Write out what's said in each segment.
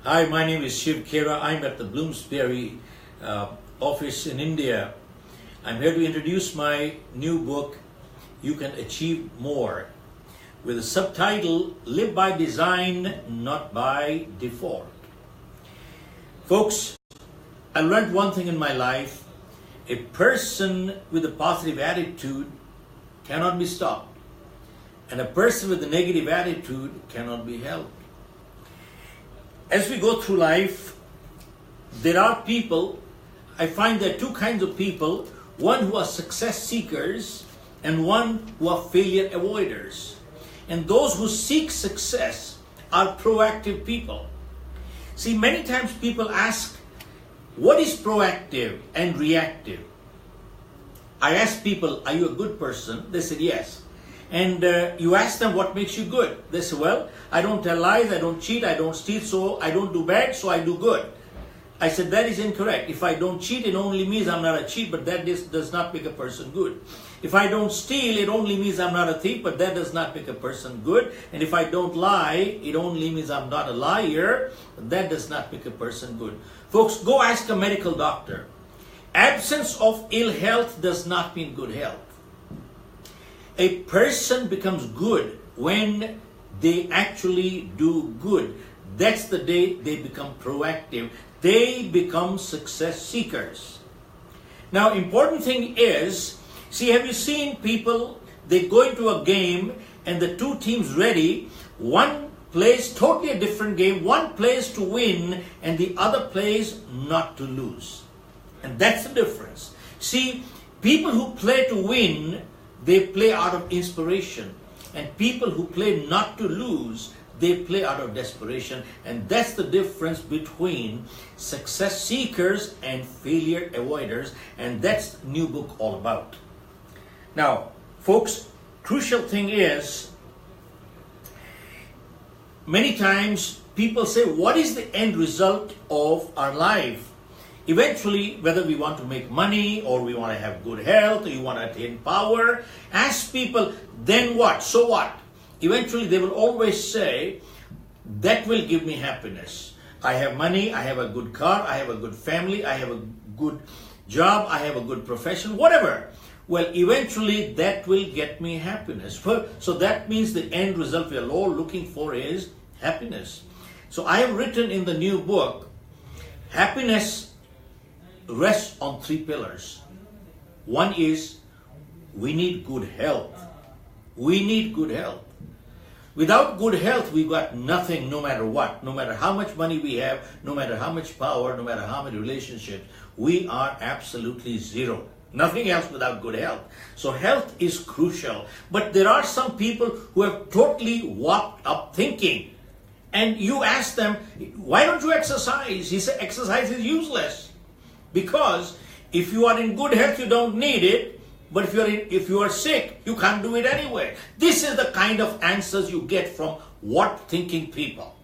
Hi, my name is Shiv Khera. I'm at the Bloomsbury office in India. I'm here to introduce my new book, You Can Achieve More, with the subtitle, Live by Design, Not by Default. Folks, I learned one thing in my life. A person with a positive attitude cannot be stopped, and a person with a negative attitude cannot be helped. As we go through life, there are people, I find there are two kinds of people, one who are success seekers and one who are failure avoiders. And those who seek success are proactive people. See, many times people ask, what is proactive and reactive? I ask people, are you a good person? They said yes. And you ask them, what makes you good? They say, well, I don't tell lies, I don't cheat, I don't steal, so I don't do bad, so I do good. I said, that is incorrect. If I don't cheat, it only means I'm not a cheat, but that does not make a person good. If I don't steal, it only means I'm not a thief, but that does not make a person good. And if I don't lie, it only means I'm not a liar, but that does not make a person good. Folks, go ask a medical doctor. Absence of ill health does not mean good health. A person becomes good when they actually do good. That's the day they become proactive. They become success seekers. Now, important thing is, see, have you seen people, they go into a game and the two teams ready, one plays totally a different game, one plays to win and the other plays not to lose. And that's the difference. See, people who play to win, they play out of inspiration. And people who play not to lose, they play out of desperation. And that's the difference between success seekers and failure avoiders. And that's the new book all about. Now, folks, crucial thing is, many times people say, what is the end result of our life? Eventually, whether we want to make money or we want to have good health or you want to attain power, ask people, then what? So what? Eventually, they will always say, that will give me happiness. I have money, I have a good car, I have a good family, I have a good job, I have a good profession, whatever. Well, eventually, that will get me happiness. So that means the end result we are all looking for is happiness. So I have written in the new book, happiness rests on three pillars. One is, we need good health. We need good health. Without good health, we've got nothing, no matter what. No matter how much money we have, no matter how much power, no matter how many relationships, we are absolutely zero. Nothing else without good health. So health is crucial. But there are some people who have totally walked up thinking. And you ask them, why don't you exercise? He said, exercise is useless. Because if you are in good health, you don't need it. But if you are sick, you can't do it anyway. This is the kind of answers you get from what thinking people.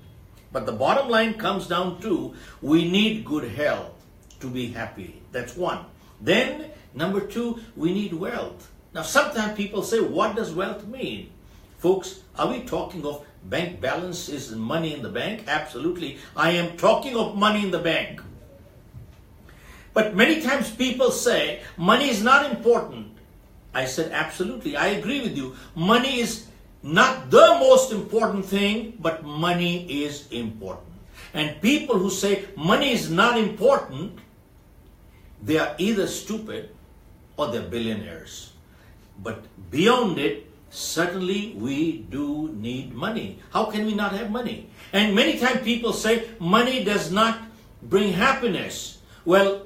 But the bottom line comes down to, we need good health to be happy. That's one. Then, number two, we need wealth. Now, sometimes people say, what does wealth mean? Folks, are we talking of bank balances and money in the bank? Absolutely. I am talking of money in the bank. But many times people say, money is not important. I said, absolutely, I agree with you. Money is not the most important thing, but money is important. And people who say money is not important, they are either stupid or they're billionaires. But beyond it, certainly we do need money. How can we not have money? And many times people say money does not bring happiness. Well,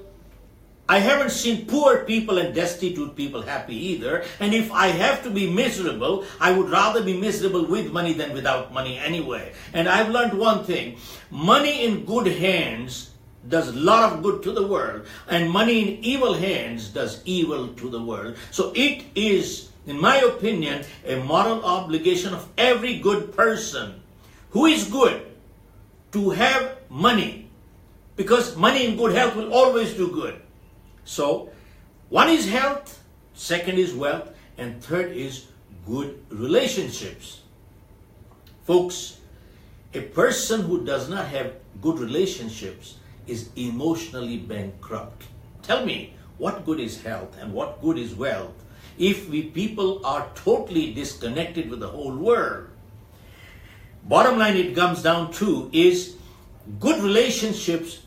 I haven't seen poor people and destitute people happy either. And if I have to be miserable, I would rather be miserable with money than without money anyway. And I've learned one thing. Money in good hands does a lot of good to the world. And money in evil hands does evil to the world. So it is, in my opinion, a moral obligation of every good person who is good to have money. Because money in good health will always do good. So, one is health, second is wealth, and third is good relationships. Folks, A person who does not have good relationships is emotionally bankrupt. Tell me, what good is health and what good is wealth if we people are totally disconnected with the whole world? Bottom line it comes down to is good relationships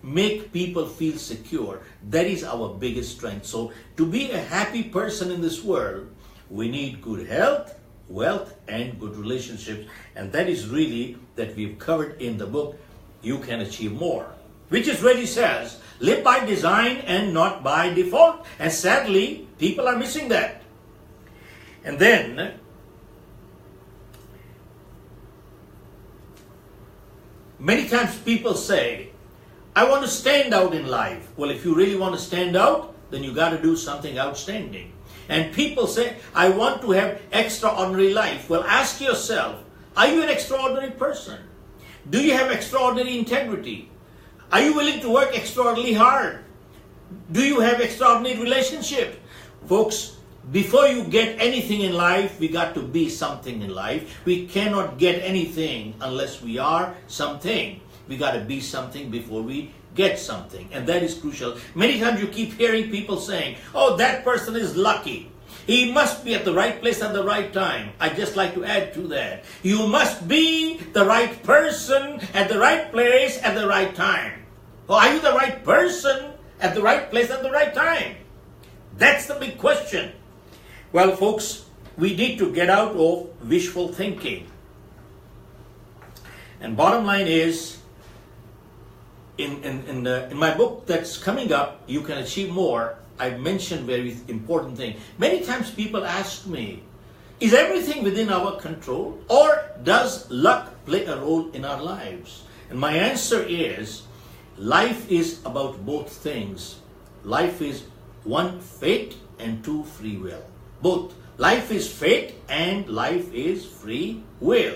make people feel secure. That is our biggest strength. So to be a happy person in this world, we need good health, wealth, and good relationships. And that is really that we've covered in the book, You Can Achieve More, which is really says, live by design and not by default. And sadly, people are missing that. And then, many times people say, I want to stand out in life. Well, if you really want to stand out, then you got to do something outstanding. And people say, I want to have extraordinary life. Well, ask yourself, are you an extraordinary person? Do you have extraordinary integrity? Are you willing to work extraordinarily hard? Do you have extraordinary relationships? Folks, before you get anything in life, we got to be something in life. We cannot get anything unless we are something. We got to be something before we get something. And that is crucial. Many times you keep hearing people saying, oh, that person is lucky. He must be at the right place at the right time. I'd just like to add to that. You must be the right person at the right place at the right time. Or are you the right person at the right place at the right time? That's the big question. Well, folks, we need to get out of wishful thinking. And bottom line is, in my book that's coming up, You Can Achieve More, I mentioned very important thing. Many times people ask me, is everything within our control or does luck play a role in our lives? And my answer is, life is about both things. Life is one, fate, and two, free will. Both. Life is fate and life is free will.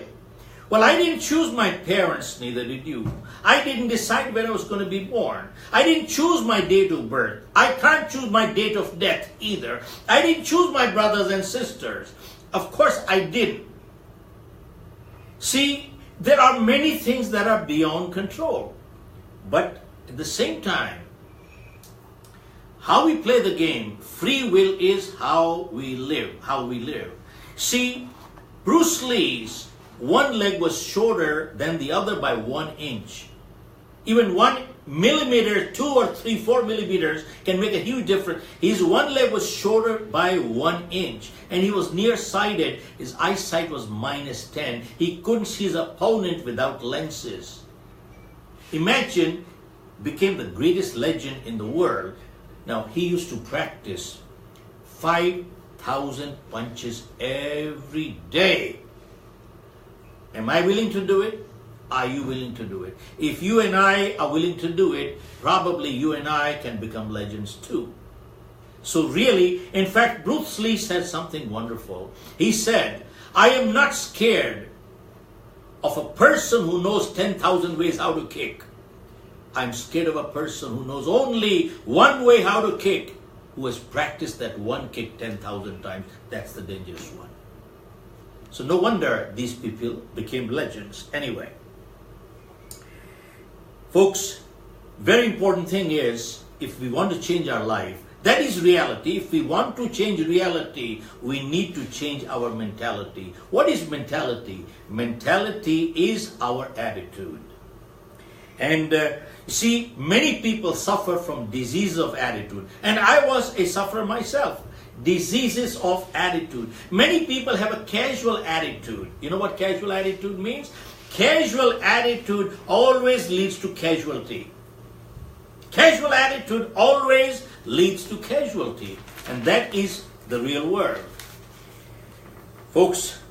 Well, I didn't choose my parents, neither did you. I didn't decide when I was going to be born. I didn't choose my date of birth. I can't choose my date of death either. I didn't choose my brothers and sisters. Of course, I didn't. See, there are many things that are beyond control. But at the same time, how we play the game, free will is how we live. See, Bruce Lee's one leg was shorter than the other by 1 inch. Even 1 millimeter, 2 or 3, 4 millimeters can make a huge difference. His one leg was shorter by 1 inch and he was nearsighted. His eyesight was -10. He couldn't see his opponent without lenses. Imagine, became the greatest legend in the world. Now, he used to practice 5,000 punches every day. Am I willing to do it? Are you willing to do it? If you and I are willing to do it, probably you and I can become legends too. So really, in fact, Bruce Lee said something wonderful. He said, I am not scared of a person who knows 10,000 ways how to kick. I'm scared of a person who knows only one way how to kick, who has practiced that one kick 10,000 times. That's the dangerous one. So no wonder these people became legends. Anyway, folks, very important thing is, if we want to change our life, that is reality. If we want to change reality, we need to change our mentality. What is mentality? Mentality is our attitude. And see, many people suffer from disease of attitude. And I was a sufferer myself. Diseases of attitude. Many people have a casual attitude. You know what casual attitude means? Casual attitude always leads to casualty. Casual attitude always leads to casualty. And that is the real world. Folks,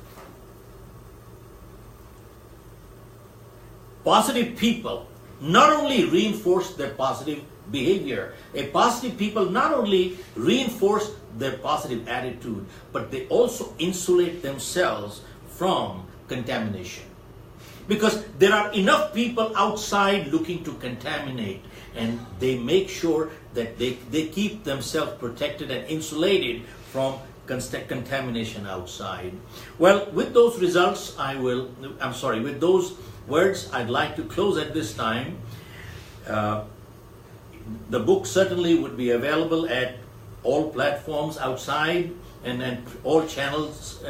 positive people not only reinforce their positive behavior. A positive people not only reinforce their positive attitude, but they also insulate themselves from contamination. Because there are enough people outside looking to contaminate, and they make sure that they keep themselves protected and insulated from contamination outside. Well, with those results, with those words, I'd like to close at this time. The book certainly would be available at all platforms outside and all channels